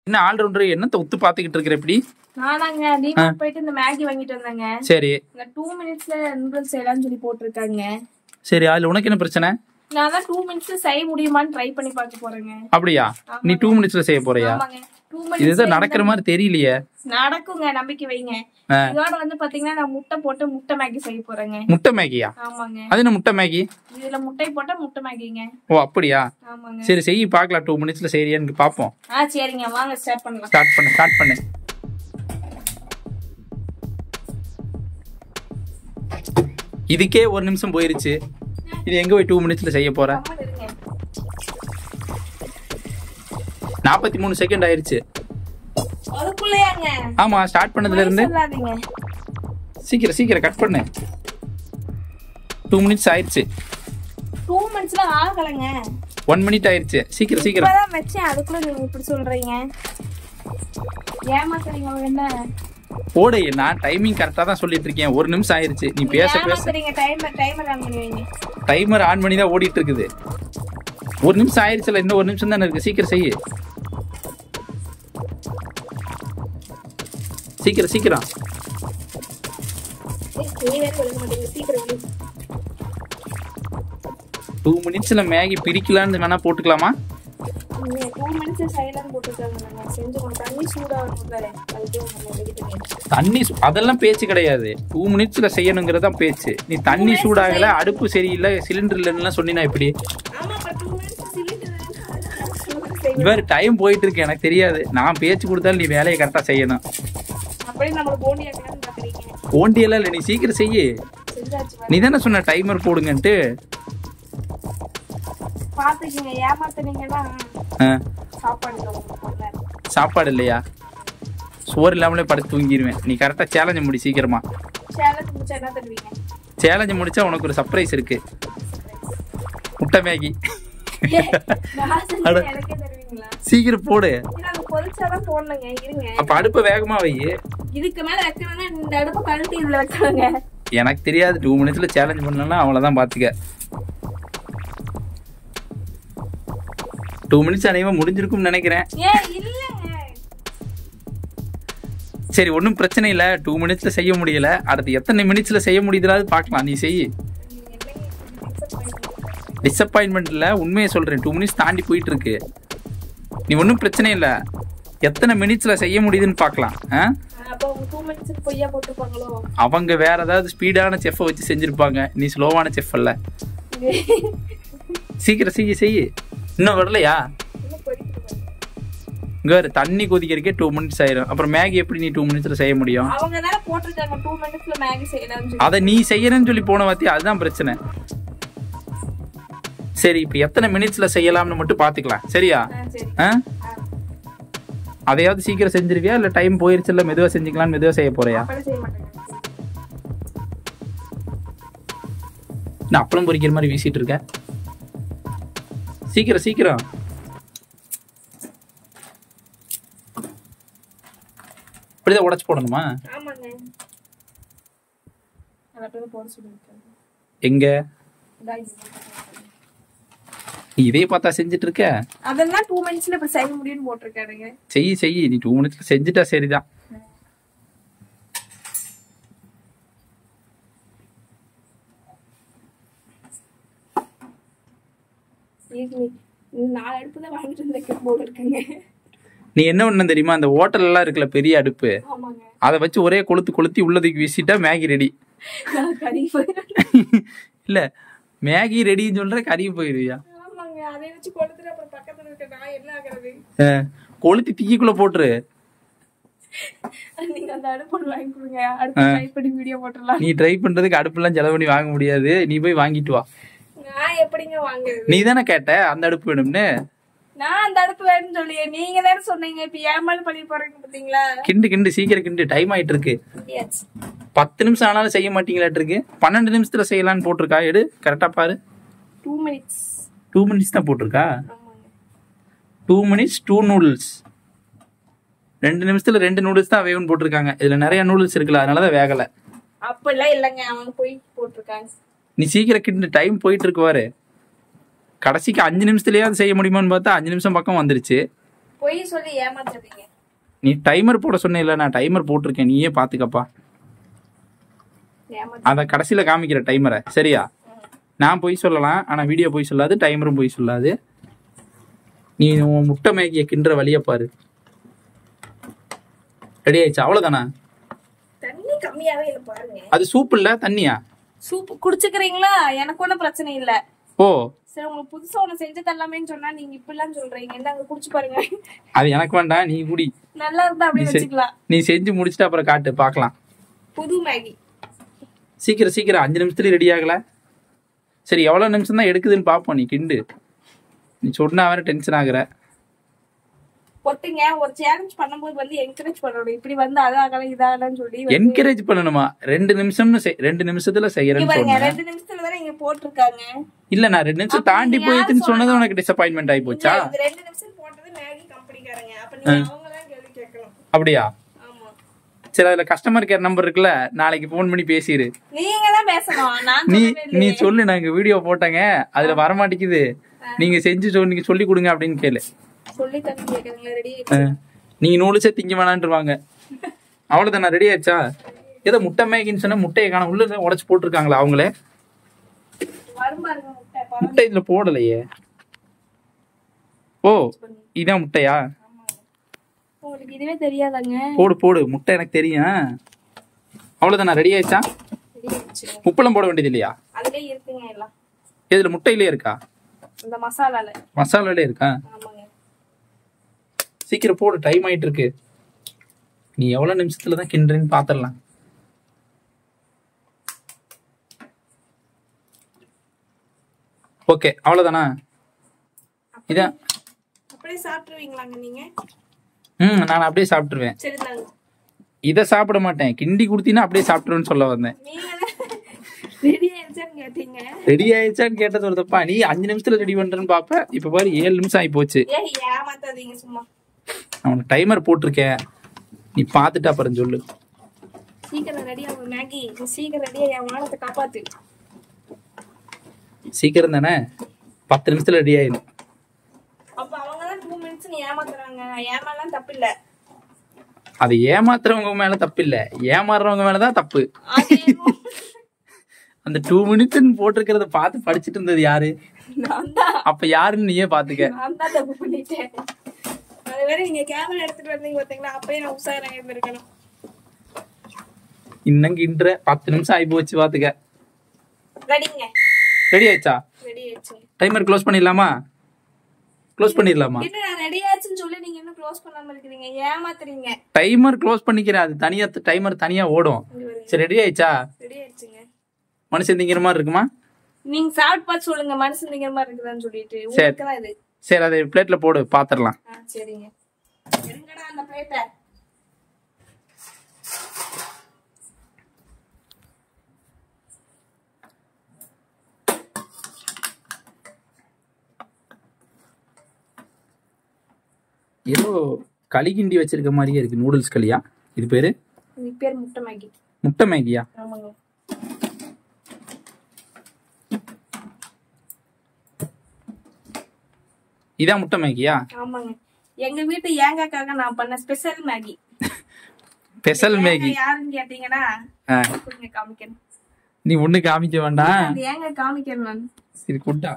என்ன ஆல்ரவுண்டர் என்னத்த உத்து பாத்துக்கிட்டு இருக்கிற எப்படி? நானாங்க டிமார்ட் போயிட்டு இந்த மேகி வாங்கிட்டு வந்தேங்க. சரி. இந்த 2 மினிட்ஸ்ல நூடுல்ஸ் செய்யலாம்னு சொல்லி போட்டுருக்காங்க. சரி, அதுல உனக்கு என்ன பிரச்சனை? நான் தான் 2 மினிட்ஸ்ல செய்ய முடியுமான்னு ட்ரை பண்ணி பார்க்க போறேங்க. அப்படியா? நீ 2 மினிட்ஸ்ல செய்ய போறியா? ஆமாங்க. 2 மினிட்ஸ் இதுதான் நடக்கிற மாதிரி தெரியலையே. நடக்குங்க, நம்பிக்கை வைங்க. இதோட வந்து பாத்தீங்கன்னா நான் முட்டை போட்டு முட்டை மேகி செய்ய போறேங்க. முட்டை மேகியா? ஆமாங்க. அது என்ன முட்டை மேகி? இதுல முட்டை போட்டா முட்டை மேகிங்க. ஓ அப்படியா? ஆமாங்க. சரி செய் பார்க்கலாம், 2 மினிட்ஸ்ல செய்யறியான்னு பாப்போம். சரிங்க, வாங்க ஸ்டார்ட் பண்ணலாம். ஸ்டார்ட் பண்ணு. இதுக்கே 1 நிமிஷம் போயிருச்சு. இது எங்க போய் 2 மினிட்ஸ்ல செய்ய போற? 43 செகண்ட் ஆயிருச்சு. அதுக்குள்ளேயாங்க? ஆமா, ஸ்டார்ட் பண்ணதுல இருந்து. சீக்கிரம் கட் பண்ணு. 2 மினிட்ஸ் ஆயிருச்சு. 2 மினிட்ஸ்ல ஆகலங்க. 1 மினிட் ஆயிருச்சு. சீக்கிரம் இப்பதான் வெச்சேன், அதுக்குள்ள நீங்க இப்படி சொல்றீங்க. ஏமாத்துறீங்க என்ன? போடு, நான் டைமிங் கரெக்டா தான் சொல்லிட்டு இருக்கேன். 1 நிமிஷம் ஆயிருச்சு. நீ பேச டைமர் ஆன் பண்ணி வைங்க. டைமர் ஆன் பண்ணி தான் ஓடிட்டு இருக்குது. 1 நிமிஷம் ஆயிருச்சுல, இன்னும் 1 நிமிஷம் தானே இருக்கு. சீக்கிரம் செய்யு. சீக்கிரம் 2 மினிட்ஸ்ல மேகி பிரிக்கலான்னு வேணா போட்டுக்கலாமா? 2 மினிட்ஸ் சைலண்ட் போட்டுட்டாங்க. செஞ்சு தண்ணி சூடாகும்ல, தண்ணி அதெல்லாம் பேச்சு கிடையாது. 2 மினிட்ஸ்ல செய்யணுங்கிறதா பேச்சு. நீ தண்ணி சூடாகல, அடுப்பு சரியில்லை, சிலிண்டர் இல்லைன்னு சொன்னீனா எப்படி? இவர் டைம் போயிட்டு இருக்கு, எனக்கு தெரியாது. நான் பேச்சு கொடுத்தாலும் நீ வேலையை கரெக்டா செய்யணும். போண்டியெல்லாம் இல்லை, நீ சீக்கிரம் செய்யு. நீ தானே சொன்ன டைமர் போடுங்கன்ட்டு. சாப்பாடு இல்லையா? சோறு இல்லாமலே படுத்து தூங்கிடுவேன். நீ கரெக்டா சேலஞ்ச் முடி சீக்கிரமா. சேலஞ்ச் முடிச்சா உனக்கு ஒரு சர்ப்ரைஸ் இருக்கு. முட்டை மேகி. சீக்கிரம் போடு. அப்ப அடுப்ப வேகமா வை. இதுக்கு மேல வைக்கணும்னா இந்த அடுப்பு கழட்டி இதுல வைக்கணுங்க. எனக்கு தெரியாது. 2 மினிட்ஸ்ல சேலஞ்ச் பண்ணலன்னா அவ்வளவுதான், பாத்துக்க. 2 மினிட்ஸ் அனைவரும் முடிஞ்சிருக்கும்னு நினைக்கிறேன். சரி, ஒன்னும் பிரச்சனை இல்ல. 2 மினிட்ஸ்ல செய்ய முடியல, அடுத்து எத்தனை மினிட்ஸ்ல செய்ய முடியுதுலாவது பாக்கலாம். நீ செய். டிசப்பாயின்மெண்ட் இல்ல, உண்மையை சொல்றேன். 2 மினிட்ஸ் தாண்டி போயிட்டு இருக்கு. நீ ஒன்னும் பிரச்சனை இல்ல, எத்தனை மினிட்ஸ்ல செய்ய முடியுதுன்னு பாக்கலாம். அவங்க வேற ஏதாவது ஸ்பீடான செஃப் வச்சு செஞ்சிருப்பாங்க. நீ ஸ்லோவான செஃப் அல்ல. சீக்கிரம் செய்ய. இன்னும் வரலையா? இங்க தண்ணி கொதிக்கிறதுக்கே 2 மினிட்ஸ் ஆயிரும். அப்புறம் மேகி எப்படி நீ 2 மினிட்ஸ்ல செய்ய முடியும்? அத நீ செய்யறேன்னு சொல்லி போன வாத்தி, அதுதான் பிரச்சனை. சரி, இப்ப எத்தனை மினிட்ஸ்ல செய்யலாம்னு மட்டும் பாத்துக்கலாம். சரியா? அதையாவது சீக்கிரம் செஞ்சிருவியா, இல்ல டைம் போயிருச்சுல மெதுவா செஞ்சுக்கலாம் மெதுவா செய்ய போறியா? நான் அப்பளம் பொரிக்கிற மாதிரி வீசிட்டு இருக்கேன். சீக்கிரம். இப்படிதான் உடைச்சு போடணுமா? எங்க இதே பார்த்தா செஞ்சுட்டு இருக்க? அதெல்லாம் 2 மினிட்ஸ்ல இப்ப செய்ய முடியும்னு போட்டுருக்காருங்க. செய். நீ 2 மினிட்ஸ்ல செஞ்சுட்டா சரிதான். நீ என்ன பண்ண தெரியுமா? அந்த ஹோட்டல் எல்லாம் இருக்குல்ல, பெரிய அடுப்பு, அதை வச்சு ஒரே கொளுத்தி உள்ளதுக்கு வீசிட்டா மேகி ரெடி. இல்ல, மேகி ரெடின்னு சொல்ற, கறி போயிருவியா? கொளுத்தி தீக்குள்ள போட்டுரு. நீ ட்ரை பண்றதுக்கு அடுப்பு எல்லாம் செலவு பண்ணி வாங்க முடியாது. நீ போய் வாங்கிட்டு வா. நீ தானே கேட்ட அந்த அடுப்பு வேணும்னு. நான் அந்த அடுப்பு வேணும்னு சொல்லி நீங்க தானே சொன்னீங்க. இப்ப ஏமாந்து பண்ணி போறீங்க பாத்தீங்களா? கிண்டு சீக்கிரம் டைம் ஆயிட்டு இருக்கு. 10 நிமிஷம் ஆனாலும் செய்ய மாட்டீங்களாட்டு இருக்கு. 12 நிமிஷத்துல செய்யலாம்னு போட்டிருக்கா. எடு கரெக்டா பாரு. 2 மினிட்ஸ். 2 மினிட்ஸ் தான் போட்டிருக்கா. 2 மினிட்ஸ் 2 நூடுல்ஸ். 2 நிமிஷத்துல 2 நூடுல்ஸ் தான் வேகும்னு போட்டிருக்காங்க. இதுல நிறைய நூடுல்ஸ் இருக்குல்ல, அதனாலதான் வேகல. அப்பெல்லாம் இல்லங்க, அவங்க போய் போட்டிருக்காங்க. நீ சீக்கிரம் கிண்டு, டைம் போயிட்டு இருக்கு பாரு. கடைசிக்கு 5 நிமிஷத்துலயாவது செய்ய முடியுமான்னு பார்த்தா 5 நிமிஷம் பக்கம் வந்துருச்சு. பொய் சொல்லி ஏமாத்துறீங்க. நீ டைமர் போட சொன்ன இல்ல, நான் டைமர் போட்டிருக்கேன், நீயே பாத்துக்கப்பா. அத கடைசியில காமிக்கிற டைமரை, சரியா? நான் பொய் சொல்லலாம், ஆனா வீடியோ பொய் சொல்லாது, டைமரும் பொய் சொல்லாது. நீ உன் முட்டை மேகிய கிண்டுற வழிய பாரு. ரெடி ஆயிடுச்சு, அவ்வளவுதானா? தண்ணி கம்மியாவே இல்ல பாருங்க. அது சூப் இல்ல, தண்ணியா? சூப் குடிச்சுக்கிறீங்களா? எனக்கு ஒன்றும் பிரச்சனை இல்ல. ஓ சரி, உங்களுக்கு புதுசா ஒண்ணு செஞ்சு தரலாமேன்னு சொன்னா நீங்க இப்படிலாம் சொல்றீங்க. இந்தாங்க குடிச்சு பாருங்க. அது எனக்கு வேண்டாம், நீ குடி. நல்லா இருந்தா அப்படியே வச்சுக்கலாம். நீ செஞ்சு முடிச்சுட்டு அப்புறம் காட்டு பாக்கலாம். புது மேகி. சீக்கிரம் சீக்கிரம், 5 நிமிஷத்துல ரெடி ஆகல. சரி, எவ்வளவு நிமிஷம் தான் எடுக்குதுன்னு பாப்போம். நீ கிண்டு. நீ சொன்னா வேற டென்ஷன் ஆகுற. ஒருத்தங்க ஒரு சேலஞ்ச் பண்ணும்போது வந்து என்கரேஜ் பண்ணணும். இப்படி வந்து அதாகலாம் இதாகலன்னு சொல்லி என்கரேஜ் பண்ணணுமா? 2 நிமிஷம்னு 2 நிமிஷத்துல செய்யறேன்னு சொன்னேன். 2 நிமிஷத்துல தானே இங்க போட்டிருக்காங்க. இல்ல, நான் 2 நிமிஷம் தாண்டி போயிட்டுன்னு சொன்னது உனக்கு டிசப்பாயின்மெண்ட் ஆயி போச்சா? 2 நிமிஷம் போட்டது மேகி கம்பெனிக்காரங்க. அப்ப நீங்க அவங்க தான் கேள்வி கேட்கணும். அப்படியா? ஆமா. சரி, அதுல கஸ்டமர் கேர் நம்பர் இருக்குல்ல, நாளைக்கு போன் பண்ணி பேசிரு. நீங்க தான் பேசணும், நான் நீ சொல்லு, நாங்க வீடியோ போட்டேங்க, அதுல வர மாட்டேங்குது, நீங்க செஞ்சு நீங்க சொல்லி கொடுங்க அப்படின்னு கேளு. சொல்லி தண்ணி கேக்குறீங்க. ரெடி ஆயிடுச்சு. நீங்க நூலுச்சே திங்க வேணான்றுவாங்க. அவ்வளவுதானா? ரெடி ஆயிடுச்சா? ஏதோ முட்டை மேகின்னு சொன்னா முட்டையை காண உள்ள உடைச்சு போட்டிருக்காங்களா அவங்களே? முட்டை இதுல போடலையே. ஓ, இதான் முட்டையா? உங்களுக்கு இதுவே தெரியாதாங்க? போடு போடு, முட்டை எனக்கு தெரியும். அவ்வளவுதானா? ரெடி ஆயிடுச்சா? உப்பெல்லாம் போட வேண்டியது இல்லையா? அதுலயே இருக்குங்க எல்லாம். இதுல முட்டையிலே இருக்கா? இந்த மசாலால. மசாலாலே இருக்கா? ஆமாங்க. சீக்கிரம் போடு, டைம் ஆயிட்டு இருக்கு. நீ எவ்வளவு நிமிஷத்துல தான் கிண்டுறேன்னு பாத்திரலாம். ஓகே, அவ்வளவுதானா? இதான் அப்படியே சாப்பிட்டுருவீங்களாங்க நீங்க? நான் அப்படியே சாப்பிட்டுருவேன். சரி தாங்க. இதை சாப்பிட மாட்டேன், கிண்டி குடுத்தீங்கன்னா அப்படியே சாப்பிட்டுருவேன்னு சொல்ல வந்தேன். ரெடி ஆயிடுச்சான்னு கேட்டீங்க. ரெடி ஆயிடுச்சான்னு கேட்டது ஒரு தப்பா? நீ 5 நிமிஷத்துல ரெடி பண்றேன்னு பாப்ப, இப்ப பாரு 7 நிமிஷம் ஆகி போச்சு. ஏமாத்தாதீங்க சும்மா. அவனுக்கு டைமர் போட்டிருக்கேன், நீ பாத்துட்டு அப்புறம் சொல்லு. சீக்கிரம் ரெடி ஆகும் மேகி. சீக்கிரம் ரெடியா என் மானத்தை காப்பாத்து. சீக்கிரம் தானே, 10 நிமிஷத்துல ரெடி ஆயிடும். அப்ப அவங்கதான் 2 மினிட்ஸ் நீ ஏமாத்துறாங்க. ஏமாலாம் தப்பு இல்ல. அது ஏமாத்துறவங்க மேல தப்பு இல்ல, ஏமாறுறவங்க மேலதான் தப்பு. அந்த 2 மினிட்ஸ் போட்டிருக்கிறத பார்த்து படிச்சுட்டு இருந்தது யாரு? அப்ப யாருன்னு நீயே பாத்துக்க. நான் தான் தப்பு பண்ணிட்டேன். அது வேற நீங்க கேமரா எடுத்துட்டு வந்தீங்க பாத்தீங்களா, அப்பயே நான் உஷாரா இருந்திருக்கணும். இன்னும் கிண்டுற 10 நிமிஷம் ஆகி போச்சு பாத்துக்க. ரெடிங்க. ரெடி ஆயிடுச்சா? ரெடி ஆயிடுச்சு. டைமர் க்ளோஸ் பண்ணிடலாமா? க்ளோஸ் பண்ணிடலாமா? என்ன நான் ரெடி ஆயிடுச்சுன்னு சொல்லி நீங்க இன்னும் க்ளோஸ் பண்ணாம இருக்கீங்க, ஏமாத்துறீங்க. டைமர் க்ளோஸ் பண்ணிக்கிறேன், அது தனியா டைமர் தனியா ஓடும். சரி, ரெடி ஆயிடுச்சா? ரெடி ஆயிடுச்சுங்க. மனுஷன் திங்கிற மாதிரி இருக்குமா? நீங்க சாப்பிட்டு பார்த்து சொல்லுங்க மனுஷன் திங்கிற மாதிரி இருக்குதான்னு சொல்லிட்டு. உங்களுக்கு தான் இது. சரி, அதை பிளேட்ல போடு, பாத்திரலாம். சரிங்க. எங்கடா அந்த பிளேட்டை? ஏதோ களி கிண்டி வச்சிருக்க மாதிரியே இருக்கு. நூடுல்ஸ் களியா இது பேரு? இது பேர் முட்டை மேகி. முட்டை மேகியா? ஆமாங்க. இதான் முட்டை மேகியா? ஆமாங்க. எங்க வீட்டு ஏங்காக்காக நான் பண்ண ஸ்பெஷல் மேகி. ஸ்பெஷல் மேகி யாருன்னு கேட்டீங்கன்னா கொஞ்சம் காமிக்கணும். நீ ஒண்ணு காமிக்க வேண்டாம், அந்த ஏங்க காமிக்கணும் நான். சரி குட்டா.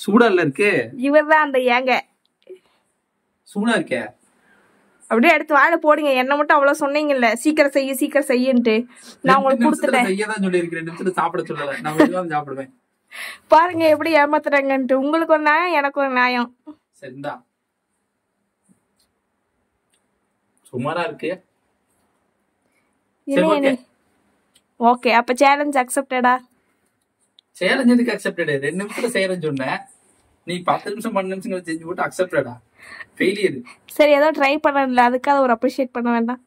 சூடா இல்ல இருக்கு? இவர்தான் அந்த ஏங்க. சூடா இருக்கே. அப்படியே எடுத்து வாழை போடுங்க. என்ன மட்டும் அவ்வளவு சொன்னீங்கல்ல, சீக்கிரம் செய்ய சீக்கிரம் செய்யன்ட்டு. நான் உங்களுக்கு கொடுத்துட்டேன். செய்யதான் சொல்லி இருக்கேன், 2 நிமிஷத்துல சாப்பிட சொல்லல. நான் மெதுவா சாப்பிடுவேன். பாருங்க எப்படி ஏமாத்துறாங்கன்ட்டு. உங்களுக்கு ஒரு நியாயம், எனக்கு ஒரு நியாயம். சரிடா, சுமாரா இருக்கு. ஓகே, அப்ப சேலஞ்ச் அக்செப்டடா? சேலஞ்ச் எதுக்கு அக்செப்டட்? 2 நிமிஷத்துல செய்யறேன்னு சொன்னேன், நீ 10 நிமிஷம் 12 நிமிஷம் செஞ்சு போட்டு அக்செப்டடா? ஃபெயிலியர். சரி, ஏதோ ட்ரை பண்ணல, அதுக்காக ஒரு அப்ரிஷியேட் பண்ண வேண்டாம்.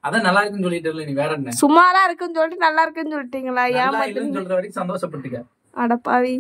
அதான் நல்லா இருக்குன்னு சொல்லிட்டல, நீ வேற என்ன? சுமாரா இருக்குன்னு சொல்லிட்டு நல்லா இருக்குன்னு சொல்லிட்டீங்களா? ஏமாத்துறேன்னு சொல்ற வரைக்கும் சந்தோஷப்பட்டுக்க. அடப்பாவி.